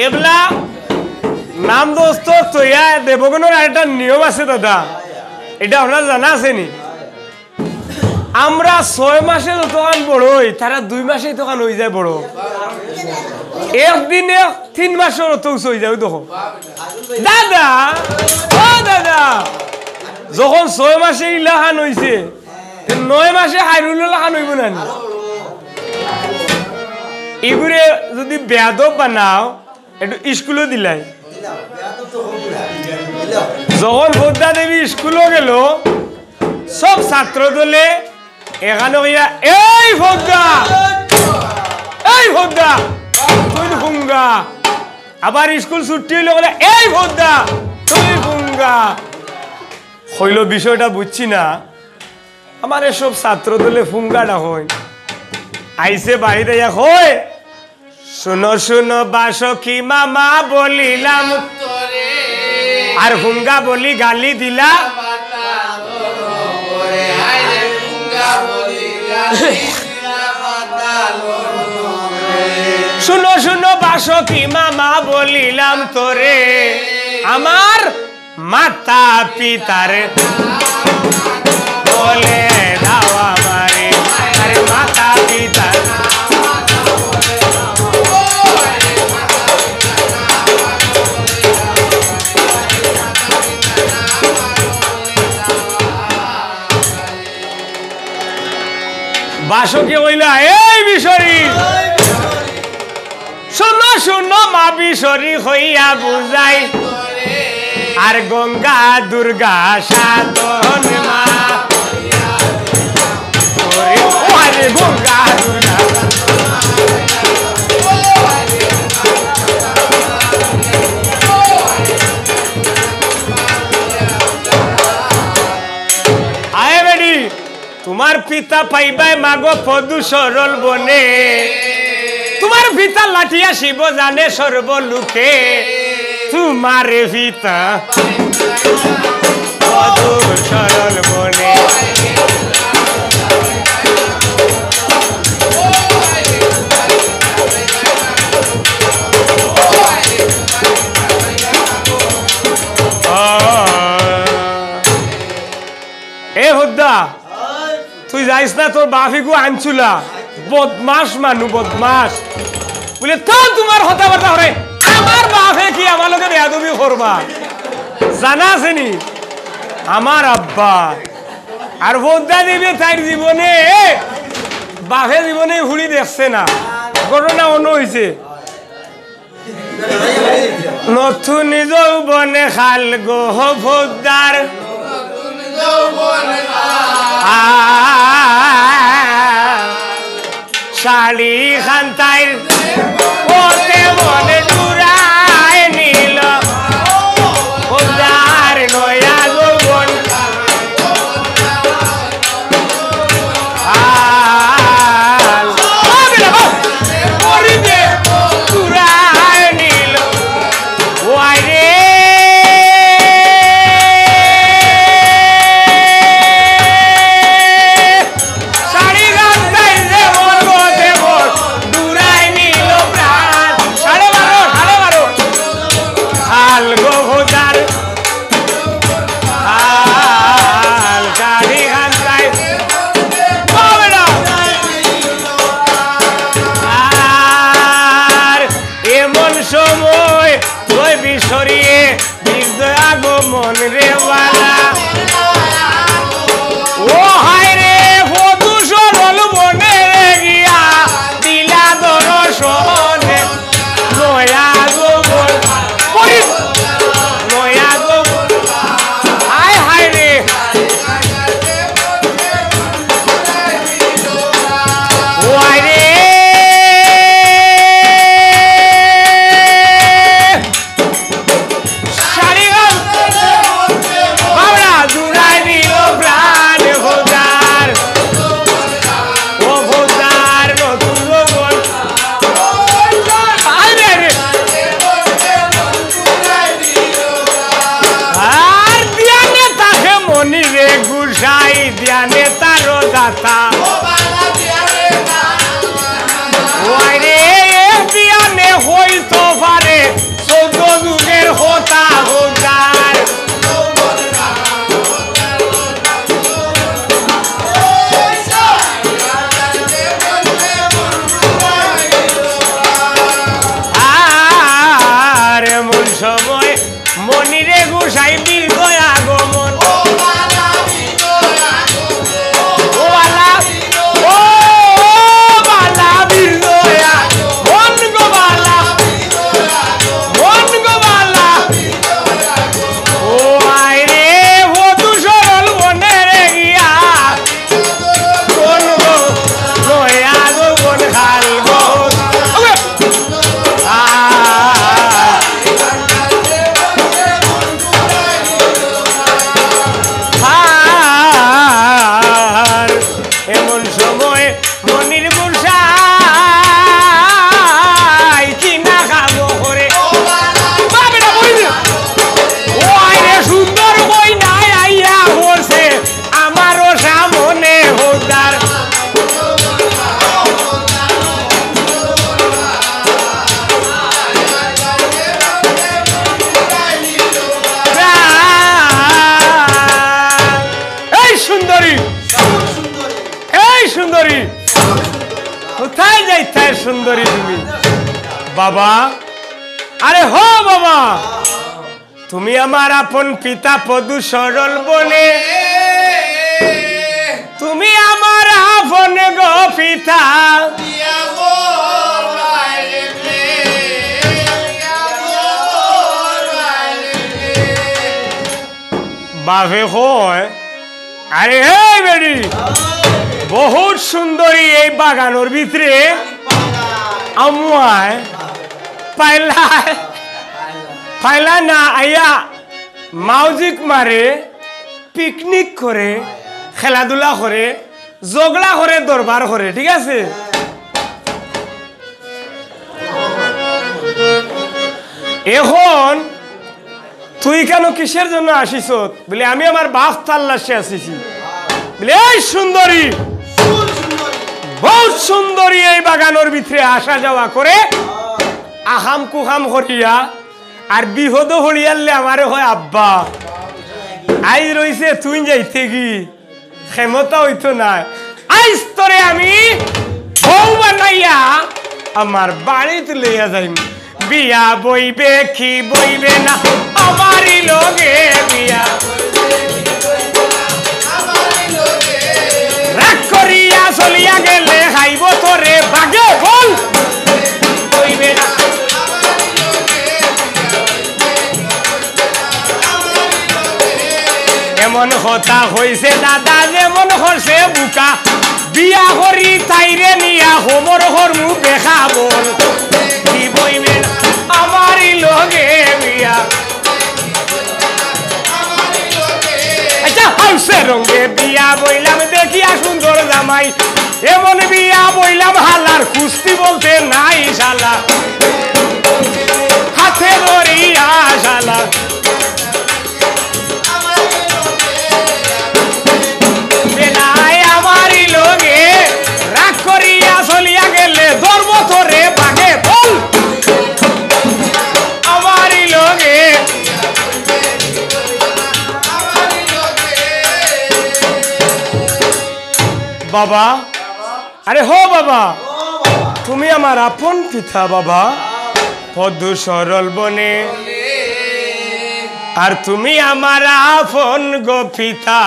এবলা নাম দোস্ত তৈয়া দেবগণের একটা নিয়ম আছে দাদা, এটা আপনার জানা আছে নি? আমরা 6 মাসে যতক্ষণ বড় হই তারা 2 মাসেই তখন হয়ে যায় বড়, একদিনে 3 মাসের অত হয়ে যাবে তখন দাদা। ও দাদা, যখন 6 মাসে ইলাহান হয়েছে 9 মাসে হাইরুল লাহান হইব না? এগুলো যদি বেয়াদব বানাও একটু স্কুলে দিলাই। যখন ভোদ্দা দেবী স্কুলে গেল সব ছাত্র দলে এখানে হইয়া এই ভোদ্দা তুই ফুঙ্গা, আবার স্কুল ছুটি হইলে বলে এই ভোদ্দা তুই ফুঙ্গা। হইল বিষয়টা বুঝছি না, আমার এসব ছাত্র দলে ফুঙ্গাটা হয় আইসে বাড়িতে হয় শুনো শুনো বাসকি মামা বলিলাম আর হুঙ্গা বলি গালি দিলা। শুনো শুনো বাসকি মামা বলিলাম তোরে আমার মাতা পিতারে বলে দাও আমারে, আরে মাতা পিতা বাসকে হইলা এই বিশরী শোনো শোনো মা বিশরী হইয়া বুঝাই আর গঙ্গা দুর্গা সাধন মা গঙ্গা দুর্গা আয় বেডি তোমার পিতা পাইবাই মাগো পদু সরল বনে, তোমার পিতা লাঠিয়া শিব জানে সর্বলোকে, তোমার পিতা পদু সরল বনে। এ হুদ্দা তুই যাইস না, তোর বাফিকু আনছুলা বদমাস মানু বদমাস বলে তো তোমার কথাবার্তা হরে আমার বাফে কি আমার লোকে বেয়াদবি করবা জানা আছে নি? আমার আব্বা আর বোদ্ধা দিবে তাই জীবনে বাফে জীবনে ঘুরি দেখছে না, ঘটনা অন্য হয়েছে। নতুন যৌবনে খাল গো ভোদ্দার শাড়ি খান্তাই ওতে মনে ডুরাই নিল ভোদ্দার নয়া যৌবন ডুরাই নিল ওয়াই রে মন রে বালা ও হায় রে বধু সরল বনে গিয়া দিলা দর্শনে নয়া যৌবন নয়া যৌবন হায় হায় রে ও হায় রে নেতারো দাতা ওয়াই রে বিয়ানে হইতো পারে গোসাই বিজয় আগমন ও বালা ও বালা বিজয় আগমন গো বালা মন গো বালা ও আয় রে বধূ সরল বনে রে গিয়া কোন গো গয়া গো কোন খাল গো এমন সময় মনির গোসাই কি না খাবো করে ও আইরে সুন্দর বই নাই আইয়া বলছে আমারও সামনে হোদার এই সুন্দরী এই সুন্দরী কোথায় যাইতে সুন্দরী তুমি বাবা আরে হো বাবা তুমি আমার আপন পিতা পদু সরল বনে তুমি আমার আপন গো পিতা বাপে কয় আরে হে বেড়ি বহুত সুন্দরী এই বাগানোর ভিতরে আমায় পাইলা না আইয়া মাউজিক মারে পিকনিক করে খেলাধুলা করে জগলা করে দরবার করে ঠিক আছে এখন তুই কেন কিসের জন্য আসিস বলে আমি আমার বাপ তাল্লাশে আসিছি বলে এই সুন্দরী বহুত সুন্দরী এই বাগানোর ভিতরে আসা যাওয়া করে আহাম কুহাম হরিয়া আর বিহদ হরিয়ালে আমারে হয় আব্বা আইজ রইছে তুই যাইতে কি ক্ষমতা হইতো না আইজ তোরে আমি বউ বানাইয়া আমার বাড়িতে লইয়া যাইম বিয়া বইবে কি বইবে না আমারই লগে বিয়া রাগ করিয়া চলিয়া গেলে খাইব তোরে বাগে বল বইবে না এমন কথা হইছে দাদা যেমন হরছে বুকা বিয়া করি তাইরে নিয়া হোমর হরমু দেখা বল কি বইবে না আমারই লগে বিয়া আচ্ছা হাউসে রঙে বিয়া বইলাম দেখিয়া সুন্দর জামাই এমন বিয়া বইলাম হালার কুস্তি বলতে নাই শালা হাতে ধরিয়া শালা বেলায় আমারই লগে রাগ করিয়া চলিয়া গেলে ধর্ম ধরে বাগে বল আমারই লগে বাবা আরে হো বাবা তুমি আমার আপন পিতা বাবা পদ্ম সরল বনে আর তুমি আমার আপন গো পিতা